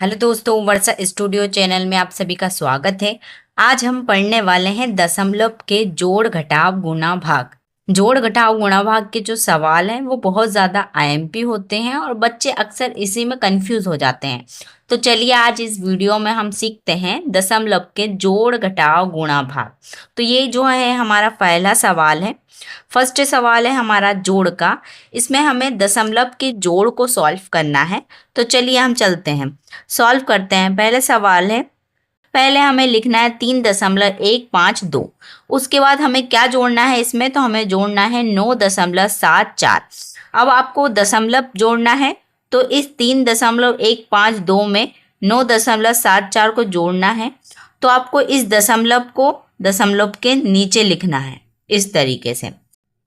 Hello दोस्तों, वर्षा studio channel में आप सभी का स्वागत है। आज हम पढ़ने वाले हैं दशमलव के जोड़ घटाव गुणा भाग। जोड़ घटाव गुणा भाग के जो सवाल हैं वो बहुत ज़्यादा आईएमपी होते हैं और बच्चे अक्सर इसी में कंफ्यूज हो जाते हैं। तो चलिए आज इस वीडियो में हम सीखते हैं दशमलव के जोड़ घटाव गुणा भाग। तो ये जो है हमारा पहला सवाल है। फर्स्ट सवाल है हमारा जोड़ का। इसमें हमें दशमलव के जोड़ को सॉल्व करना है। तो चलिए हम चलते हैं, सॉल्व करते हैं। पहले सवाल है, पहले हमें लिखना है 3.152। उसके बाद हमें क्या जोड़ना है इसमें, तो हमें जोड़ना है 9.74। अब आपको दशमलव जोड़ना है तो इस 3.152 में 9.74 को जोड़ना है। तो आपको इस दशमलव को दशमलव के नीचे लिखना है इस तरीके से।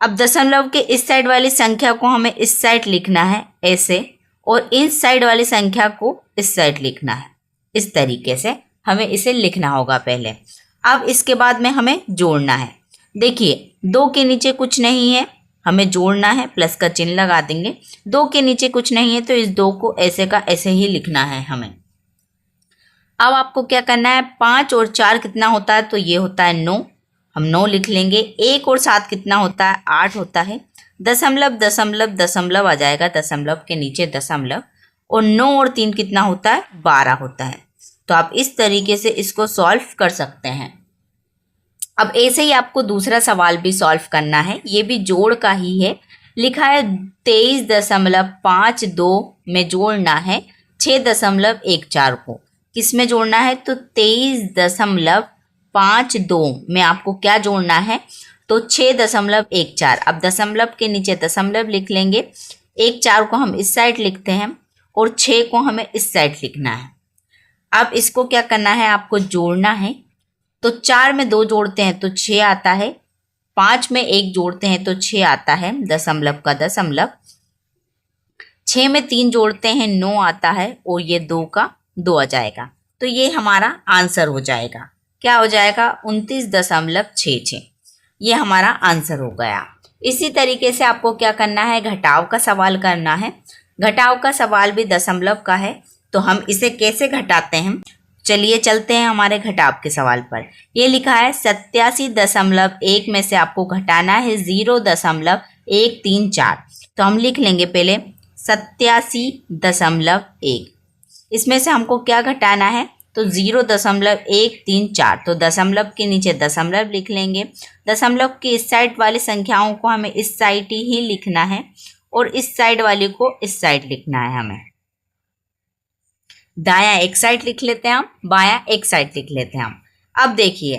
अब दशमलव के इस साइड वाली संख्या को हमें इस साइड लिखना है ऐसे, और इस साइड वाली संख्या को इस साइड लिखना है इस तरीके से। हमें इसे लिखना होगा पहले। अब इसके बाद में हमें जोड़ना है। देखिए 2 के नीचे कुछ नहीं है, हमें जोड़ना है, प्लस का चिन्ह लगा देंगे। 2 के नीचे कुछ नहीं है तो इस 2 को ऐसे का ऐसे ही लिखना है हमें। अब आपको क्या करना है, 5 और 4 कितना होता है, तो ये होता है 9, हम 9 लिख लेंगे। 1 और 7 कितना होता है, 8 होता है। दशमलव दशमलव दशमलव आ जाएगा, दशमलव के नीचे दशमलव। और 9 और 3 कितना होता है, 12 होता है। तो आप इस तरीके से इसको सॉल्व कर सकते हैं। अब ऐसे ही आपको दूसरा सवाल भी सॉल्व करना है, ये भी जोड़ का ही है। लिखा है 23.52 में जोड़ना है 6.14 को। किस में जोड़ना है, तो 23.52 में आपको क्या जोड़ना है, तो 6.14। अब दशमलव के नीचे दशमलव लिख लेंगे। 14 को हम इस साइड लिखते हैं और 6 को हमें इस साइड लिखना है। अब इसको क्या करना है, आपको जोड़ना है। तो 4 में 2 जोड़ते हैं तो 6 आता है। 5 में 1 जोड़ते हैं तो 6 आता है, दशमलव का दशमलव। 6 में 3 जोड़ते हैं 9 आता है, और ये 2 का 2 आ जाएगा। तो ये हमारा आंसर हो जाएगा। क्या हो जाएगा, 29.66। ये हमारा आंसर हो गया। इसी तरीके से आपको क्या करना है, घटाव का सवाल करना है। घटाव का सवाल भी दशमलव का है, तो हम इसे कैसे घटाते हैं, चलिए चलते हैं हमारे घटाव के सवाल पर। ये लिखा है 87.1 में से आपको घटाना है 0.134। तो हम लिख लेंगे पहले 87.1। इसमें से हमको क्या घटाना है, तो 0.134। तो दशमलव के नीचे दशमलव लिख लेंगे। दशमलव की इस साइड वाली संख्याओं को हमें इस साइड ही लिखना है, और इस साइड वाली को इस साइड लिखना है हमें। दायां एक साइड लिख लेते हैं हम, बायां एक साइड लिख लेते हैं हम। अब देखिए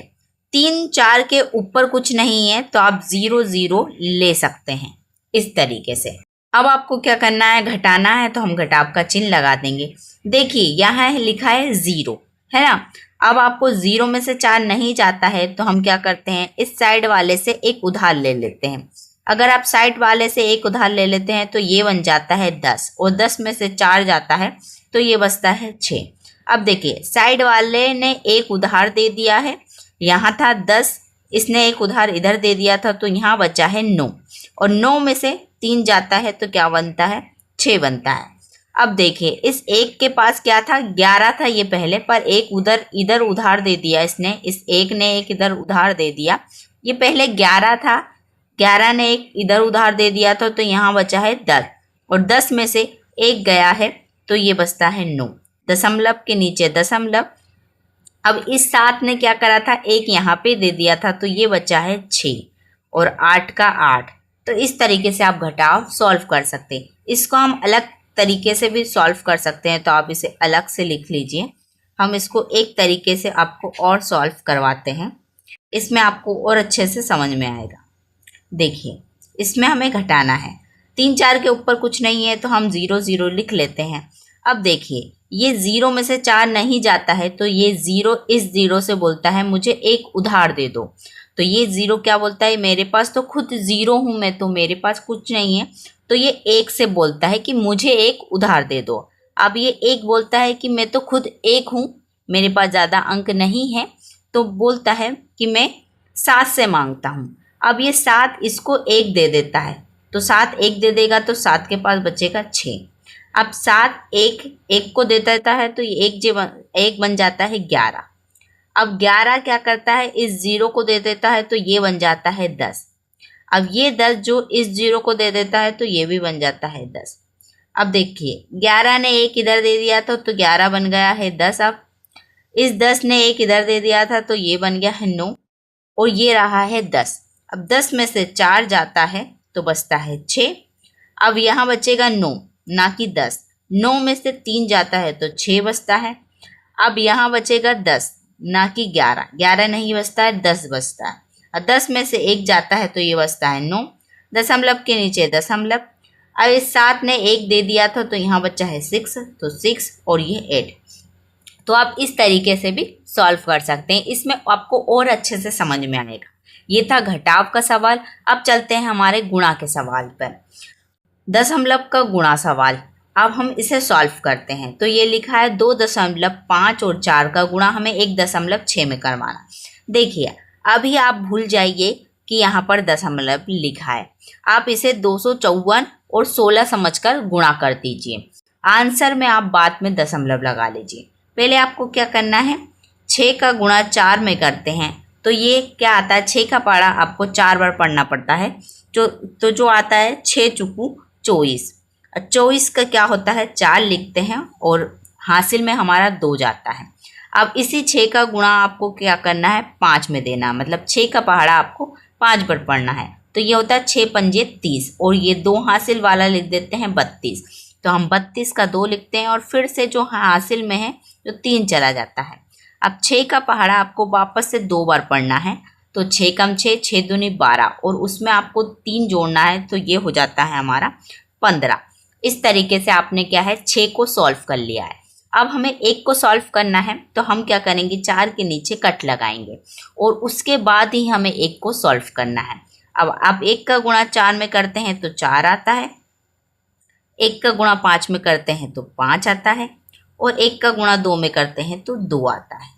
3 4 के ऊपर कुछ नहीं है तो आप 0 0 ले सकते हैं इस तरीके से। अब आपको क्या करना है, घटाना है, तो हम घटाव का चिन्ह लगा देंगे। देखिए यहाँ लिखा है 0, है ना। अब आपको 0 में से 4 नहीं जाता है तो हम क्या करते हैं, इस साइड वाले से एक उधार ले लेते हैं। अगर आप साइड वाले से एक उधार ले लेते हैं तो ये बन जाता है 10, और 10 में से 4 जाता है तो ये बचता है 6। अब देखिए साइड वाले ने एक उधार दे दिया है, यहाँ था 10, इसने एक उधार इधर दे दिया था, तो यहाँ बचा है 9, और 9 में से 3 जाता है तो क्या बनता है, 6 बनता है। अब देखिए इस एक के पास क्या था, 11 था ये पहले, पर एक इधर उधार दे दिया इसने, इस एक ने एक इधर उधार दे दिया। ये पहले 11 था, 11 ने एक इधर उधार दे दिया था, तो यहाँ बचा है 10, और 10 में से एक गया है तो ये बचता है 9। दशमलव के नीचे दशमलव। अब इस 7 ने क्या करा था, एक यहाँ पे दे दिया था, तो ये बचा है 6, और 8 का 8। तो इस तरीके से आप घटाव सॉल्व कर सकते हैं। इसको हम अलग तरीके से भी सॉल्व कर सकते हैं, तो आप इसे अलग से लिख लीजिए। हम इसको एक तरीके से आपको और सॉल्व करवाते हैं, इसमें आपको और अच्छे से समझ में आएगा। देखिए इसमें हमें घटाना है, 3 4 के ऊपर कुछ नहीं है तो हम 0 0 लिख लेते हैं। अब देखिए ये 0 में से 4 नहीं जाता है, तो ये 0 इस 0 से बोलता है मुझे एक उधार दे दो। तो ये 0 क्या बोलता है, मेरे पास तो खुद 0 हूँ मैं, तो मेरे पास कुछ नहीं है, तो ये 1 से बोलता है कि मुझे एक उधार दे दो। अब ये 1 बोलता है कि मैं तो खुद 1 हूँ, मेरे पास ज़्यादा अंक नहीं है, तो बोलता है कि मैं 7 से मांगता हूँ। अब ये 7 इसको 1 दे देता है, तो 7 1 दे देगा तो 7 के पास बचेगा 6। अब 7 एक एक को दे देता है तो ये एक बन जाता है 11। अब 11 क्या करता है, इस 0 को दे देता है तो ये बन जाता है 10। अब ये 10 जो इस 0 को दे देता है तो ये भी बन जाता है 10। अब देखिए 11 ने एक इधर दे दिया था तो 11 बन गया है 10। अब इस 10 ने एक इधर दे दिया था तो ये बन गया है 9 और ये रहा है 10। अब 10 में से 4 जाता है तो बचता है 6। अब यहाँ बचेगा 9 ना कि 10। 9 में से 3 जाता है तो 6 बचता है। अब यहाँ बचेगा 10 ना कि 11। 11 नहीं बचता है, 10 बचता है। और 10 में से 1 जाता है तो ये बचता है 9। दशमलव के नीचे दशमलव। अब इस 7 ने 1 दे दिया था तो यहाँ बचा है 6, तो 6 और ये 8। तो आप इस तरीके से भी सॉल्व कर सकते हैं, इसमें आपको और अच्छे से समझ में आएगा। ये था घटाव का सवाल। अब चलते हैं हमारे गुणा के सवाल पर। दशमलव का गुणा सवाल, अब हम इसे सॉल्व करते हैं। तो ये लिखा है 2.5 और 4 का गुणा हमें 1.6 में करवाना। देखिए अभी आप भूल जाइए कि यहाँ पर दशमलव लिखा है, आप इसे 254 और 16 समझकर गुणा कर दीजिए। आंसर में आप बाद में दशमलव लगा लीजिए। पहले आपको क्या करना है, 6 का गुणा 4 में करते हैं तो ये क्या आता है, 6 का पहाड़ा आपको 4 बार पढ़ना पड़ता है। जो आता है 6 चुकू 24। 24 का क्या होता है, 4 लिखते हैं और हासिल में हमारा 2 जाता है। अब इसी 6 का गुणा आपको क्या करना है, 5 में देना, मतलब 6 का पहाड़ा आपको 5 बार पढ़ना है। तो ये होता है 6 पंजे 30 और ये 2 हासिल वाला लिख देते हैं 32। तो हम 32 का 2 लिखते हैं और फिर से जो हासिल में है जो 3 चला जाता है। अब 6 का पहाड़ा आपको वापस से 2 बार पढ़ना है। तो 6 कम 6, 6 दूनी 12 और उसमें आपको 3 जोड़ना है तो ये हो जाता है हमारा 15। इस तरीके से आपने क्या है 6 को सॉल्व कर लिया है। अब हमें 1 को सॉल्व करना है तो हम क्या करेंगे, 4 के नीचे कट लगाएंगे और उसके बाद ही हमें 1 को सॉल्व करना है। अब आप 1 का गुणा 4 में करते हैं तो 4 आता है, 1 का गुणा 5 में करते हैं तो 5 आता है और 1 का गुणा 2 में करते हैं तो 2 आता है।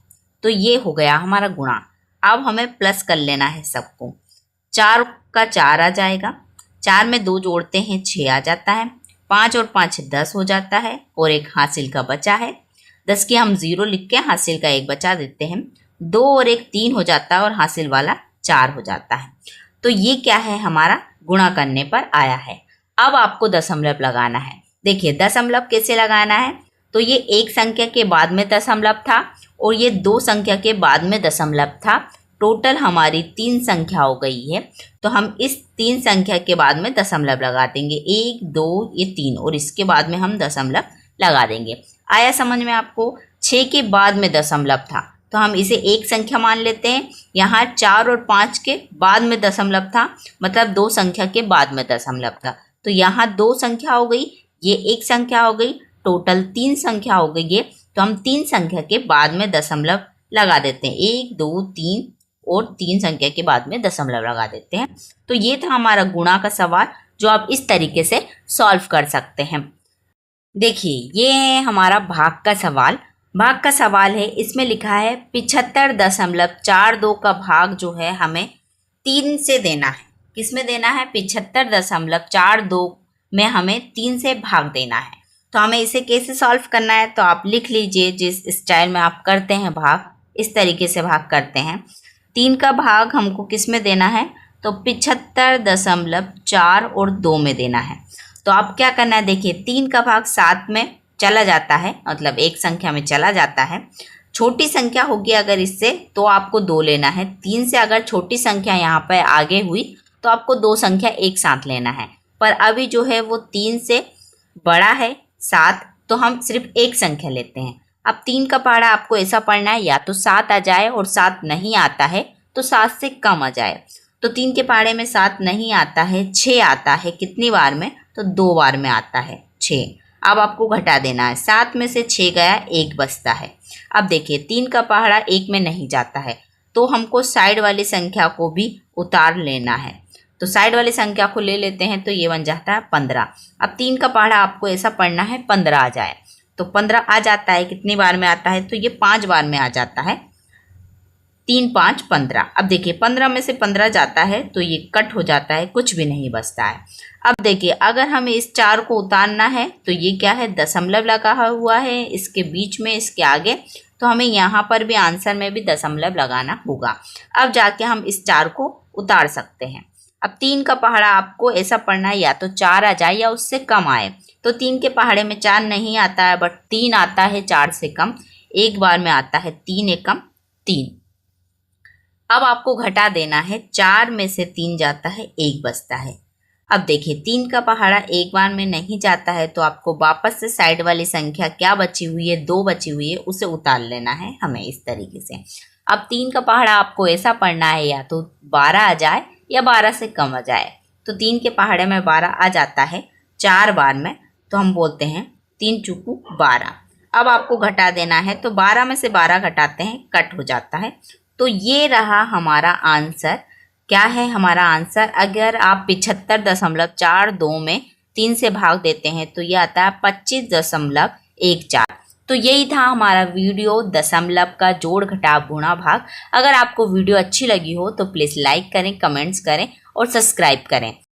तो ये हो गया हमारा गुणा। अब हमें प्लस कर लेना है सबको। 4 का 4 आ जाएगा, 4 में 2 जोड़ते हैं 6 आ जाता है, 5 और 5 10 हो जाता है और एक हासिल का बचा है। 10 की हम 0 लिख के हासिल का 1 बचा देते हैं। 2 और 1 3 हो जाता है और हासिल वाला 4 हो जाता है। तो ये क्या है, हमारा गुणा करने पर आया है। अब आपको दशमलव लगाना है। देखिए दशमलव कैसे लगाना है, तो ये एक संख्या के बाद में दशमलव था और ये 2 संख्या के बाद में दशमलव था। टोटल हमारी 3 संख्या हो गई है। तो हम इस 3 संख्या के बाद में दशमलव लगा देंगे, 1 2 ये 3 और इसके बाद में हम दशमलव लगा देंगे। आया समझ में आपको। 6 के बाद में दशमलव था तो हम इसे एक संख्या मान लेते हैं। यहाँ 4 और 5 के बाद में दशमलव था, मतलब 2 संख्या के बाद में दशमलव था। तो यहाँ 2 संख्या हो गई, ये एक संख्या हो गई, टोटल 3 संख्या हो गई है। तो हम 3 संख्या के बाद में दशमलव लगा देते हैं, 1 2 3 और 3 संख्या के बाद में दशमलव लगा देते हैं। तो ये था हमारा गुणा का सवाल, जो आप इस तरीके से सॉल्व कर सकते हैं। देखिए ये है हमारा भाग का सवाल। भाग का सवाल है, इसमें लिखा है 75.42 का भाग जो है हमें 3 से देना है। किस में देना है, 75.42 में हमें 3 से भाग देना है। तो हमें इसे कैसे सॉल्व करना है, तो आप लिख लीजिए जिस स्टाइल में आप करते हैं भाग, इस तरीके से भाग करते हैं। 3 का भाग हमको किस में देना है, तो 75.4 और 2 में देना है। तो आप क्या करना है, देखिए 3 का भाग 7 में चला जाता है, मतलब एक संख्या में चला जाता है। छोटी संख्या होगी अगर इससे तो आपको 2 लेना है। 3 से अगर छोटी संख्या यहाँ पर आगे हुई तो आपको 2 संख्या एक साथ लेना है। पर अभी जो है वो 3 से बड़ा है 7, तो हम सिर्फ एक संख्या लेते हैं। अब 3 का पहाड़ा आपको ऐसा पढ़ना है, या तो 7 आ जाए और 7 नहीं आता है तो 7 से कम आ जाए। तो 3 के पहाड़े में 7 नहीं आता है, 6 आता है। कितनी बार में, तो 2 बार में आता है 6। अब आपको घटा देना है, 7 में से 6 गया, 1 बचता है। अब देखिए 3 का पहाड़ा 1 में नहीं जाता है तो हमको साइड वाली संख्या को भी उतार लेना है। तो साइड वाली संख्या को ले लेते हैं तो ये बन जाता है 15। अब 3 का पहाड़ा आपको ऐसा पढ़ना है 15 आ जाए, तो 15 आ जाता है। कितनी बार में आता है, तो ये 5 बार में आ जाता है। 3 5 15। अब देखिए 15 में से 15 जाता है तो ये कट हो जाता है, कुछ भी नहीं बचता है। अब देखिए अगर हमें इस 4 को उतारना है तो ये क्या है, दशमलव लगा हुआ है इसके बीच में, इसके आगे, तो हमें यहाँ पर भी आंसर में भी दशमलव लगाना होगा। अब जाके हम इस 4 को उतार सकते हैं। अब 3 का पहाड़ा आपको ऐसा पढ़ना है, या तो 4 आ जाए या उससे कम आए। तो 3 के पहाड़े में 4 नहीं आता है, बट 3 आता है 4 से कम, एक बार में आता है 3 एकम 3। अब आपको घटा देना है, 4 में से 3 जाता है, 1 बचता है। अब देखिए 3 का पहाड़ा एक बार में नहीं जाता है, तो आपको वापस से साइड वाली संख्या क्या बची हुई है, 2 बची हुई है, उसे उतार लेना है हमें इस तरीके से। अब 3 का पहाड़ा आपको ऐसा पढ़ना है, या तो 12 आ जाए या 12 से कम आ जाए। तो 3 के पहाड़े में 12 आ जाता है 4 बार में, तो हम बोलते हैं 3 चुकू 12। अब आपको घटा देना है, तो 12 में से 12 घटाते हैं, कट हो जाता है। तो ये रहा हमारा आंसर। क्या है हमारा आंसर? अगर आप 75.42 में 3 से भाग देते हैं तो ये आता है 25.14। तो यही था हमारा वीडियो, दशमलव का जोड़ घटाव गुणा भाग। अगर आपको वीडियो अच्छी लगी हो तो प्लीज़ लाइक करें, कमेंट्स करें और सब्सक्राइब करें।